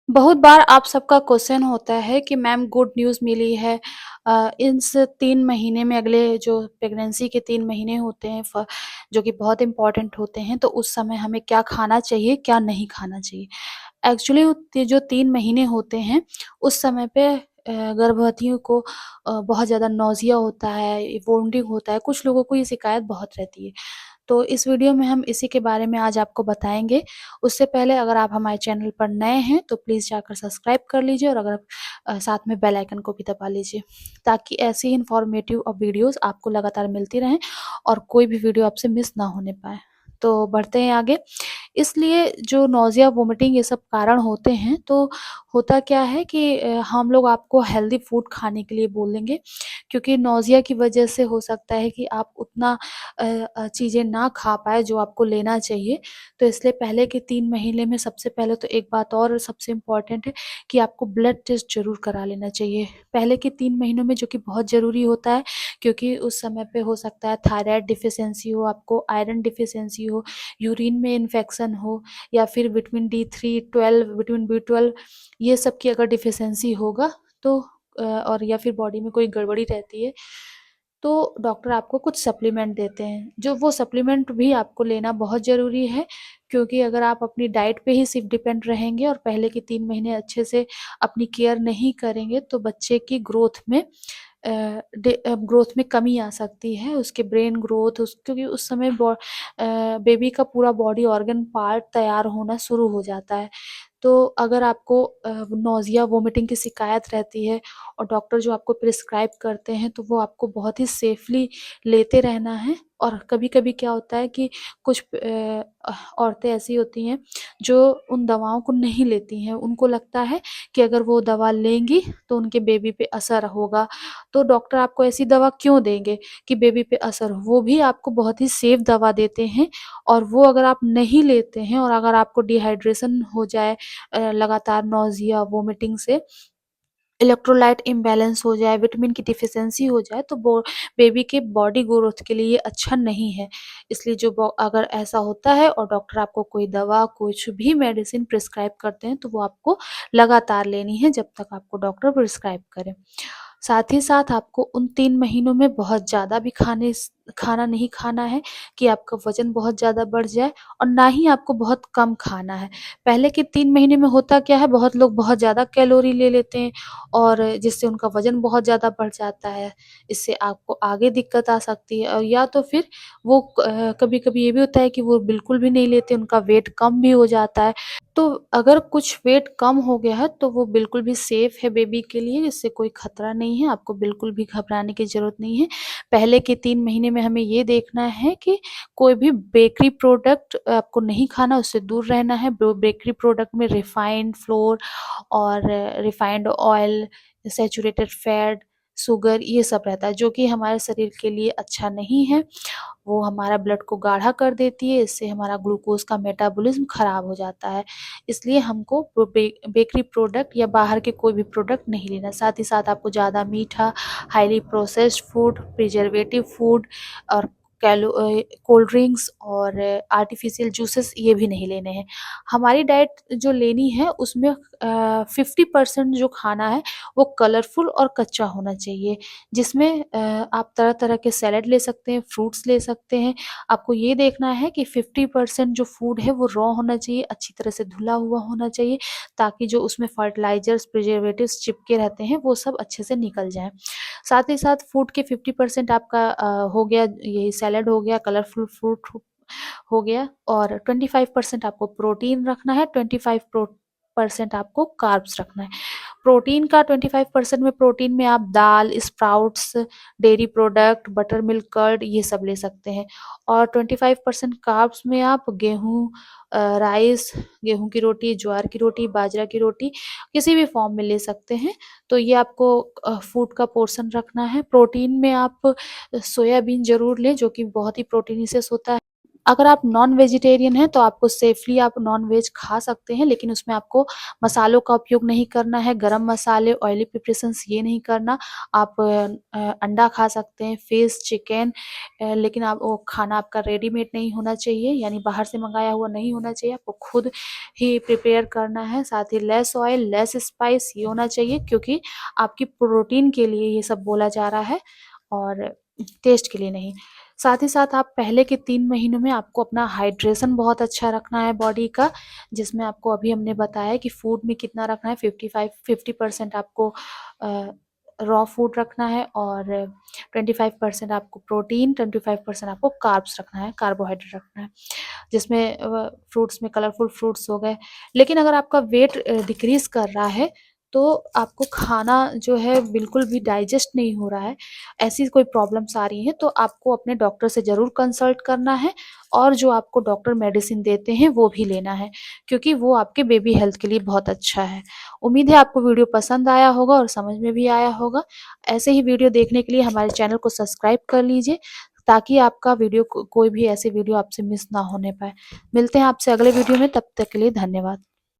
बहुत बार आप सबका क्वेश्चन होता है कि मैम गुड न्यूज़ मिली है इस 3 महीने में अगले जो प्रेगनेंसी के 3 महीने होते हैं जो कि बहुत इम्पोर्टेंट होते हैं, तो उस समय हमें क्या खाना चाहिए, क्या नहीं खाना चाहिए। एक्चुअली जो 3 महीने होते हैं, उस समय पे गर्भवतियों को बहुत ज़्यादा नौज़िया होता है, वोमिटिंग होता है, कुछ लोगों को ये शिकायत बहुत रहती है। तो इस वीडियो में हम इसी के बारे में आज आपको बताएँगे। उससे पहले अगर आप हमारे चैनल पर नए हैं तो प्लीज़ जाकर सब्सक्राइब कर लीजिए और अगर साथ में बेल आइकन को भी दबा लीजिए, ताकि ऐसी ही इन्फॉर्मेटिव वीडियोज़ आपको लगातार मिलती रहें और कोई भी वीडियो आपसे मिस ना होने पाए। तो बढ़ते हैं आगे। इसलिए जो नौज़िया, वोमिटिंग ये सब कारण होते हैं, तो होता क्या है कि हम लोग आपको हेल्दी फूड खाने के लिए बोलेंगे, क्योंकि नौज़िया की वजह से हो सकता है कि आप उतना चीज़ें ना खा पाएँ जो आपको लेना चाहिए। तो इसलिए पहले के 3 महीने में सबसे पहले तो एक बात और सबसे इम्पोर्टेंट है कि आपको ब्लड टेस्ट ज़रूर करा लेना चाहिए। पहले के 3 महीनों में जो कि बहुत ज़रूरी होता है, क्योंकि उस समय पे हो सकता है थायराइड डिफ़िशियंसी हो, आपको आयरन डिफ़िशियंसी हो, यूरिन में इन्फेक्शन हो या फिर विटामिन डी3, 12 विटामिन बी12 ये सब की अगर डिफ़िशियंसी होगा तो और या फिर बॉडी में कोई गड़बड़ी रहती है, तो डॉक्टर आपको कुछ सप्लीमेंट देते हैं, जो वो सप्लीमेंट भी आपको लेना बहुत ज़रूरी है, क्योंकि अगर आप अपनी डाइट पे ही सिर्फ़ डिपेंड रहेंगे और पहले के 3 महीने अच्छे से अपनी केयर नहीं करेंगे, तो बच्चे की ग्रोथ में कमी आ सकती है, उसके ब्रेन ग्रोथ क्योंकि उस समय बेबी का पूरा बॉडी ऑर्गन पार्ट तैयार होना शुरू हो जाता है। तो अगर आपको नौज़िया, वोमिटिंग की शिकायत रहती है और डॉक्टर जो आपको प्रिस्क्राइब करते हैं, तो वो आपको बहुत ही सेफ़ली लेते रहना है। और कभी-कभी क्या होता है कि कुछ औरतें ऐसी होती हैं, जो उन दवाओं को नहीं लेती हैं। उनको लगता है कि अगर वो दवा लेंगी, तो उनके बेबी पे असर होगा। तो डॉक्टर आपको ऐसी दवा क्यों देंगे कि बेबी पे असर हो? वो भी आपको बहुत ही सेफ़ दवा देते हैं और वो अगर आप नहीं लेते हैं और अगर आपको डिहाइड्रेशन हो जाए लगातार नौज़िया, वोमिटिंग से इलेक्ट्रोलाइट इम्बैलेंस हो जाए, विटामिन की डिफ़िशियंसी हो जाए, तो बो बेबी के बॉडी ग्रोथ के लिए ये अच्छा नहीं है। इसलिए जो अगर ऐसा होता है और डॉक्टर आपको कोई दवा, कुछ भी मेडिसिन प्रिस्क्राइब करते हैं, तो वो आपको लगातार लेनी है जब तक आपको डॉक्टर प्रिस्क्राइब करे। साथ ही साथ आपको उन 3 महीनों में बहुत ज़्यादा भी खाना नहीं खाना है कि आपका वज़न बहुत ज़्यादा बढ़ जाए और ना ही आपको बहुत कम खाना है। पहले के 3 महीने में होता क्या है, बहुत लोग बहुत ज़्यादा कैलोरी ले लेते हैं और जिससे उनका वज़न बहुत ज़्यादा बढ़ जाता है। इससे आपको आगे दिक्कत आ सकती है और या तो फिर वो कभी-कभी ये भी होता है कि वो बिल्कुल भी नहीं लेते, उनका वेट कम भी हो जाता है। तो अगर कुछ वेट कम हो गया है, तो वो बिल्कुल भी सेफ़ है बेबी के लिए, इससे कोई खतरा नहीं है, आपको बिल्कुल भी घबराने की ज़रूरत नहीं है। पहले के 3 महीने में हमें ये देखना है कि कोई भी बेकरी प्रोडक्ट आपको नहीं खाना, उससे दूर रहना है। बेकरी प्रोडक्ट में रिफाइंड फ्लोर और refined oil, saturated fat, sugar ये सब रहता है, जो कि हमारे शरीर के लिए अच्छा नहीं है। वो हमारा ब्लड को गाढ़ा कर देती है, इससे हमारा ग्लूकोज़ का मेटाबॉलिज़्म खराब हो जाता है। इसलिए हमको बेकरी प्रोडक्ट या बाहर के कोई भी प्रोडक्ट नहीं लेना। साथ ही साथ आपको ज़्यादा मीठा, highly processed food, preservative food और कोल्ड ड्रिंक्स और आर्टिफ़िशियल जूसेस ये भी नहीं लेने हैं। हमारी डाइट जो लेनी है उसमें 50% जो खाना है वो कलरफुल और कच्चा होना चाहिए, जिसमें आप तरह-तरह के सैलेड ले सकते हैं, फ्रूट्स ले सकते हैं। आपको ये देखना है कि 50% जो फूड है वो रॉ होना चाहिए, अच्छी तरह से धुला हुआ होना चाहिए, ताकि जो उसमें फर्टिलाइज़र्स, प्रिजर्वेटिव्स चिपके रहते हैं वो सब अच्छे से निकल जाएँ। साथ ही साथ फूड के 50% आपका हो गया, ये सैलेड हो गया, कलरफुल फ्रूट हो गया और 25% आपको प्रोटीन रखना है, 25% आपको कार्ब्स रखना है। प्रोटीन का 25% में प्रोटीन में आप दाल, sprouts, dairy product, butter milk curd ये सब ले सकते हैं और 25% कार्ब्स में आप गेहूँ, राइस, गेहूँ की रोटी, ज्वार की रोटी, बाजरा की रोटी किसी भी फॉर्म में ले सकते हैं। तो ये आपको फूड का पोर्शन रखना है। प्रोटीन में आप सोयाबीन ज़रूर लें, जो कि बहुत ही प्रोटीनिशियस होता है। अगर आप नॉन वेजिटेरियन हैं तो आपको सेफली आप नॉन वेज खा सकते हैं, लेकिन उसमें आपको मसालों का उपयोग नहीं करना है, गरम मसाले, ऑयली प्रिपरेशंस ये नहीं करना। आप अंडा खा सकते हैं, फिश, चिकन, लेकिन आप वो खाना आपका रेडीमेड नहीं होना चाहिए, यानी बाहर से मंगाया हुआ नहीं होना चाहिए, आपको खुद ही प्रिपेयर करना है। साथ ही लेस ऑयल, लेस स्पाइस ये होना चाहिए, क्योंकि आपकी प्रोटीन के लिए ये सब बोला जा रहा है और टेस्ट के लिए नहीं। साथ ही साथ आप पहले के 3 महीनों में आपको अपना हाइड्रेशन बहुत अच्छा रखना है बॉडी का, जिसमें आपको अभी हमने बताया कि फूड में कितना रखना है, 50% आपको रॉ फूड रखना है और 25% आपको प्रोटीन, 25% आपको कार्ब्स रखना है, कार्बोहाइड्रेट रखना है, जिसमें फ्रूट्स में कलरफुल फ्रूट्स हो गए। लेकिन अगर आपका वेट डिक्रीज़ कर रहा है, तो आपको खाना जो है बिल्कुल भी डाइजेस्ट नहीं हो रहा है, ऐसी कोई प्रॉब्लम्स आ रही हैं, तो आपको अपने डॉक्टर से ज़रूर कंसल्ट करना है और जो आपको डॉक्टर मेडिसिन देते हैं वो भी लेना है, क्योंकि वो आपके बेबी हेल्थ के लिए बहुत अच्छा है। उम्मीद है आपको वीडियो पसंद आया होगा और समझ में भी आया होगा। ऐसे ही वीडियो देखने के लिए हमारे चैनल को सब्सक्राइब कर लीजिए, ताकि आपका वीडियो कोई भी ऐसी वीडियो आपसे मिस ना होने पाए। मिलते हैं आपसे अगले वीडियो में, तब तक के लिए धन्यवाद।